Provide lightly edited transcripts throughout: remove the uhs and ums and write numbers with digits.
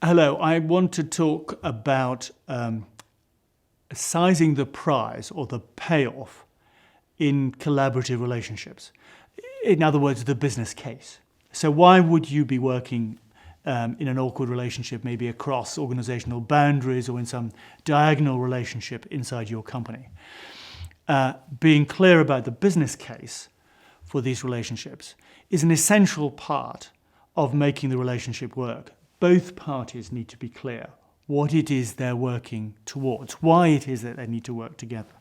Hello, I want to talk about sizing the prize or the payoff in collaborative relationships. In other words, the business case. So, why would you be working in an awkward relationship, maybe across organizational boundaries or in some diagonal relationship inside your company? Being clear about the business case for these relationships is an essential part of making the relationship work. Both parties need to be clear what it is they're working towards, why it is that they need to work together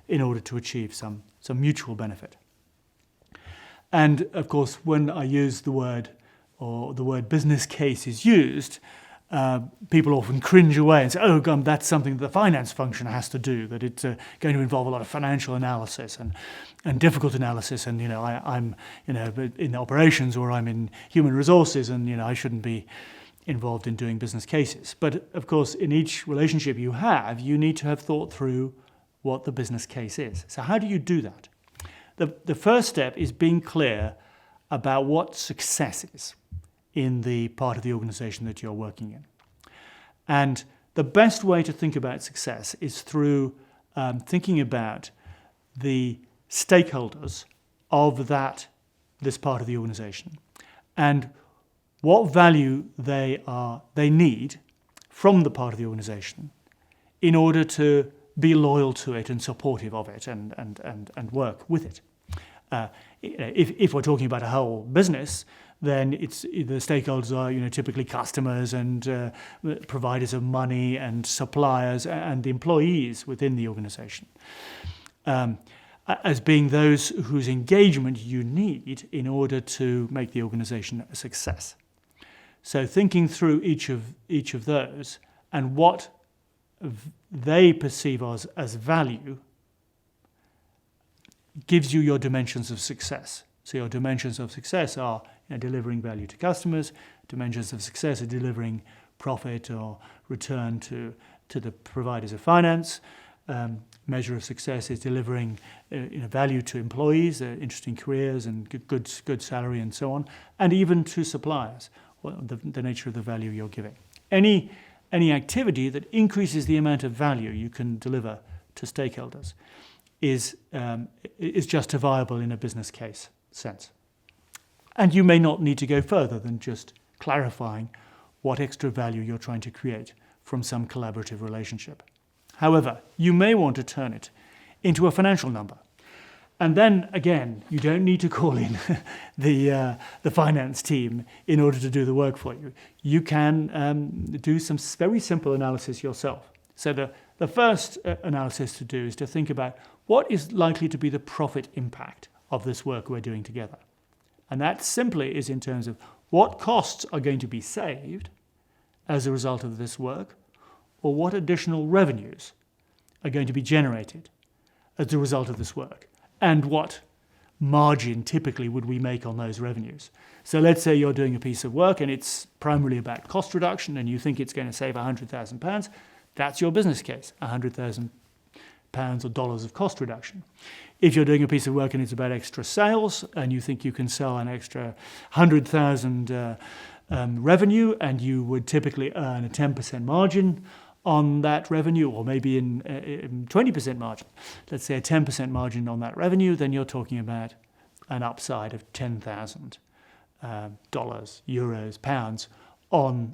in order to achieve some mutual benefit. And of course, when I use the word, or the word business case is used, people often cringe away and say, oh, God, that's something that the finance function has to do, that it's going to involve a lot of financial analysis and difficult analysis. And, I'm, in operations, or I'm in human resources, and, I shouldn't be involved in doing business cases. But of course, in each relationship you need to have thought through what the business case is. So how do you do that? The first step is being clear about what success is in the part of the organization that you're working in. And the best way to think about success is through thinking about the stakeholders of this part of the organization and what value they need from the part of the organization in order to be loyal to it and supportive of it and work with it. If we're talking about a whole business, then the stakeholders are typically customers and providers of money and suppliers and the employees within the organization, as being those whose engagement you need in order to make the organization a success. So thinking through each of those and what they perceive as value gives you your dimensions of success. So your dimensions of success are delivering value to customers. Dimensions of success are delivering profit or return to the providers of finance. Measure of success is delivering value to employees, interesting careers and good salary and so on, and even to suppliers, the nature of the value you're giving. Any activity that increases the amount of value you can deliver to stakeholders is justifiable in a business case sense. And you may not need to go further than just clarifying what extra value you're trying to create from some collaborative relationship. However, you may want to turn it into a financial number. And then, again, you don't need to call in the finance team in order to do the work for you. You can do some very simple analysis yourself. So the first analysis to do is to think about what is likely to be the profit impact of this work we're doing together. And that simply is in terms of what costs are going to be saved as a result of this work, or what additional revenues are going to be generated as a result of this work, and what margin typically would we make on those revenues. So let's say you're doing a piece of work and it's primarily about cost reduction and you think it's going to save £100,000. That's your business case, £100,000 or dollars of cost reduction. If you're doing a piece of work and it's about extra sales and you think you can sell an extra 100,000 revenue and you would typically earn a 10% margin on that revenue, or maybe in 20% margin, let's say a 10% margin on that revenue, then you're talking about an upside of $10,000, euros, pounds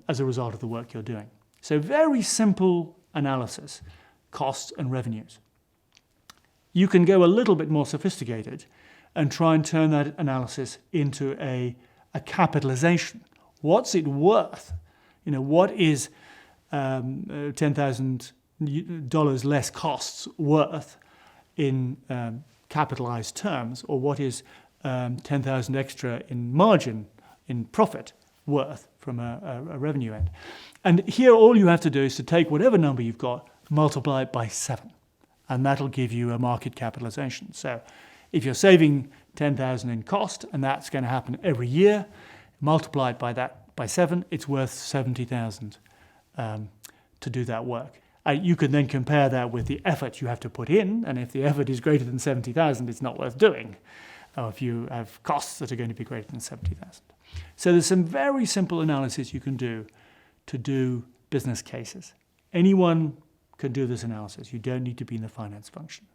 as a result of the work you're doing. So very simple analysis, costs and revenues. You can go a little bit more sophisticated and try and turn that analysis into a capitalization. What's it worth? What is $10,000 less costs worth in capitalized terms, or what is 10,000 extra in margin, in profit worth from a revenue end? And here all you have to do is to take whatever number you've got, multiply it by 7, and that'll give you a market capitalization. So if you're saving 10,000 in cost, and that's going to happen every year, multiply it by 7, it's worth 70,000 to do that work. You can then compare that with the effort you have to put in, and if the effort is greater than 70,000, it's not worth doing. Or if you have costs that are going to be greater than 70,000. So there's some very simple analysis you can do to do business cases. Anyone can do this analysis. You don't need to be in the finance function.